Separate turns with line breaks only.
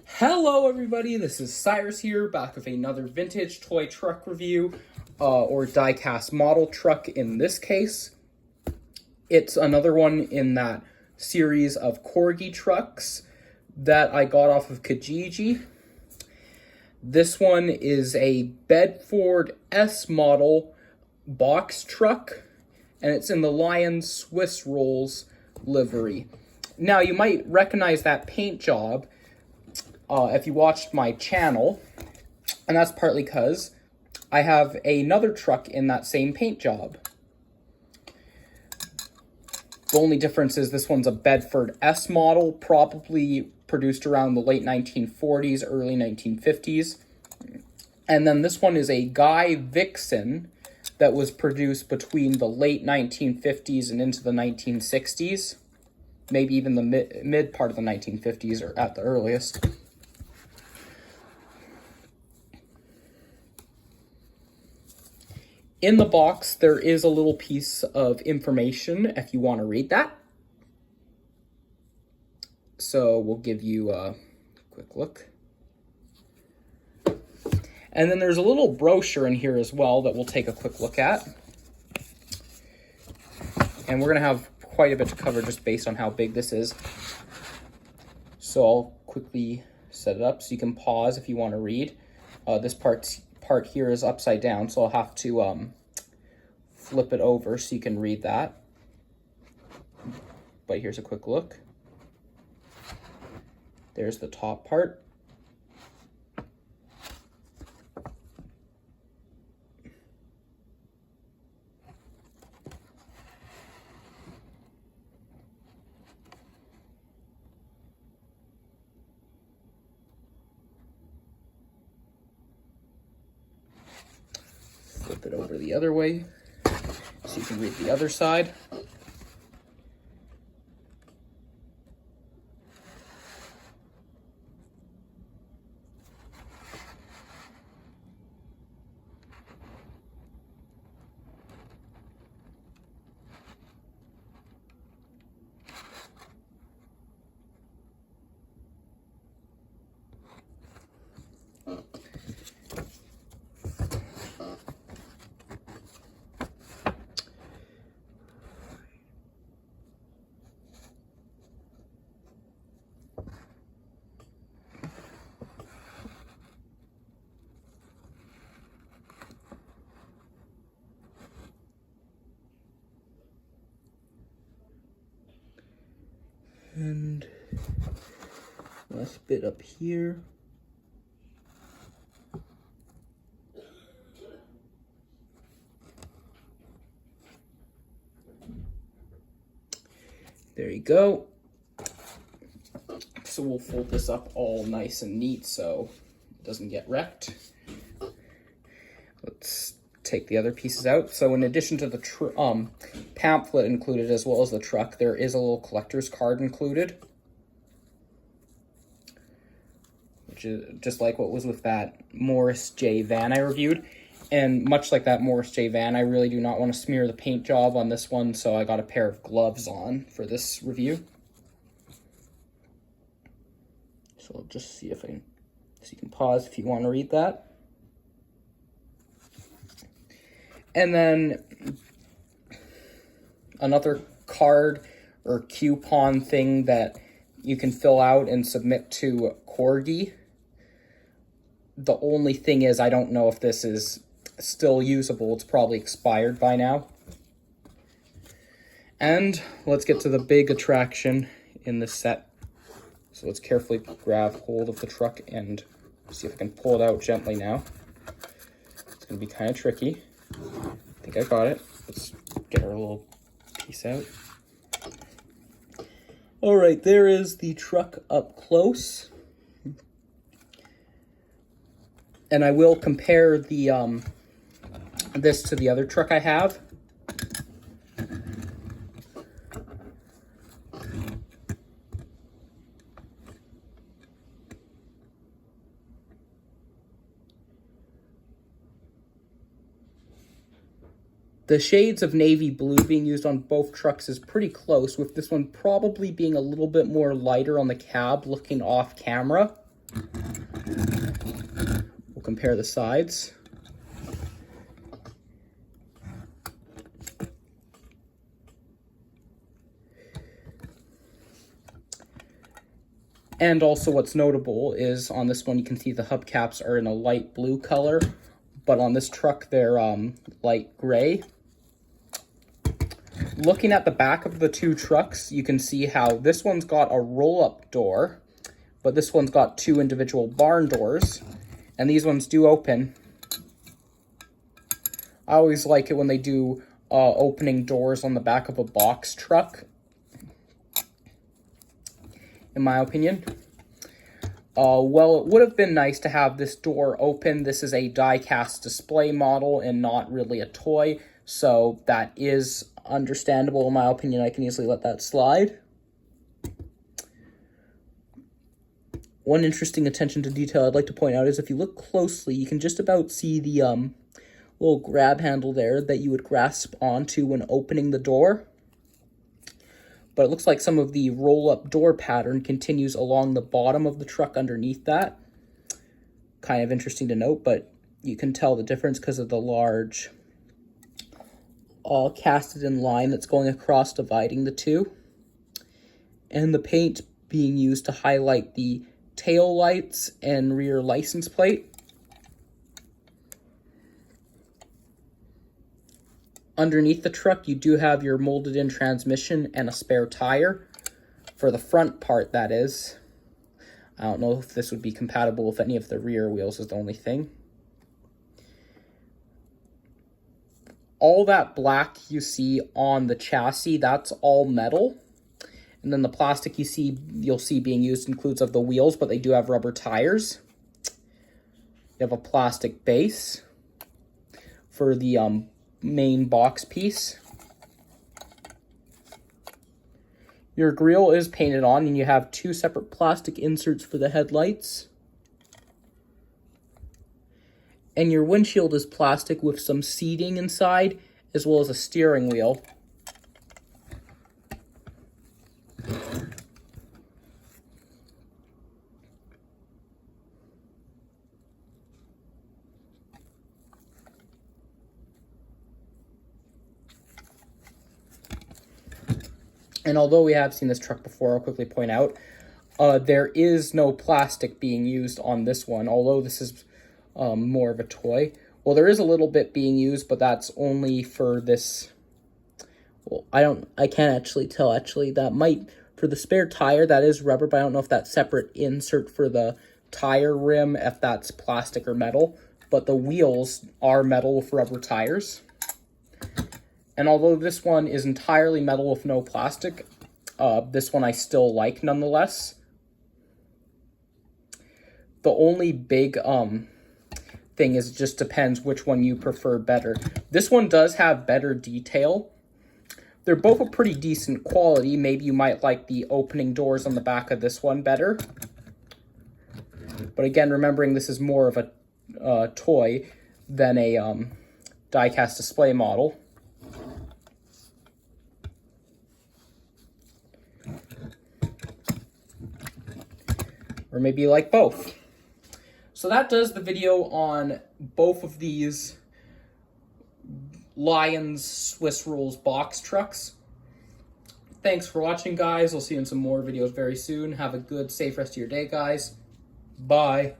Hello everybody, this is Cyrus here, back with another vintage toy truck review, or die-cast model truck in this case. It's another one in that series of corgi trucks that I got off of Kijiji. This one is a Bedford S model box truck, and it's in the Lyons Swiss rolls livery. Now, you might recognize that paint job if you watched my channel, and that's partly because I have another truck in that same paint job. The only difference is this one's a Bedford S model, probably produced around the late 1940s, early 1950s. And then this one is a Guy Vixen that was produced between the late 1950s and into the 1960s. Maybe even the mid part of the 1950s or at the earliest. In the box, there is a little piece of information if you want to read that. So we'll give you a quick look. And then there's a little brochure in here as well that we'll take a quick look at. And we're going to have quite a bit to cover just based on how big this is. So I'll quickly set it up so you can pause if you want to read. This part here is upside down, so I'll have to flip it over so you can read that. But here's a quick look. There's the top part. Flip it over the other way so you can read the other side. And last bit up here. There you go. So we'll fold this up all nice and neat so it doesn't get wrecked. Let's take the other pieces out. So in addition to the pamphlet included as well as the truck, there is a little collector's card included, which is just like what was with that Morris J van I reviewed. And much like that Morris J van, I really do not want to smear the paint job on this one, so I got a pair of gloves on for this review. So I'll just see if so you can pause if you want to read that. And then another card or coupon thing that you can fill out and submit to corgi. The only thing is I don't know if this is still usable. It's probably expired by now. And let's get to the big attraction in this set. So let's carefully grab hold of the truck and see if I can pull it out gently now. It's going to be kind of tricky. I think I got it. Let's get our little piece out. All right, there is the truck up close. And I will compare the this to the other truck I have. The shades of navy blue being used on both trucks is pretty close, with this one probably being a little bit more lighter on the cab looking off camera. We'll compare the sides. And also what's notable is on this one you can see the hubcaps are in a light blue color, but on this truck they're light gray. Looking at the back of the two trucks, you can see how this one's got a roll-up door, but this one's got two individual barn doors, and these ones do open. I always like it when they do opening doors on the back of a box truck, in my opinion. Well, it would have been nice to have this door open. This is a die-cast display model and not really a toy, so that is understandable in my opinion. I can easily let that slide. One interesting attention to detail I'd like to point out is if you look closely, you can just about see the little grab handle there that you would grasp onto when opening the door. But it looks like some of the roll-up door pattern continues along the bottom of the truck underneath that. Kind of interesting to note, but you can tell the difference because of the large casted in line that's going across, dividing the two. And the paint being used to highlight the tail lights and rear license plate. Underneath the truck, you do have your molded-in transmission and a spare tire. For the front part, that is. I don't know if this would be compatible with any of the rear wheels is the only thing. All that black you see on the chassis, that's all metal. And then the plastic you'll see being used includes of the wheels, but they do have rubber tires. You have a plastic base for the main box piece. Your grille is painted on, and you have two separate plastic inserts for the headlights. And your windshield is plastic with some seating inside, as well as a steering wheel. And although we have seen this truck before, I'll quickly point out, there is no plastic being used on this one, although this is more of a toy. Well, there is a little bit being used, but that's only for this. Well, I can't actually tell, that might, for the spare tire, that is rubber, but I don't know if that's separate insert for the tire rim, if that's plastic or metal. But the wheels are metal with rubber tires. And although this one is entirely metal with no plastic, this one I still like nonetheless. The only big thing is it just depends which one you prefer better. This one does have better detail. They're both a pretty decent quality. Maybe you might like the opening doors on the back of this one better. But again, remembering this is more of a toy than a die-cast display model. Or maybe you like both. So that does the video on both of these Lyons Swiss Rolls box trucks. Thanks for watching, guys. I'll see you in some more videos very soon. Have a good, safe rest of your day, guys. Bye.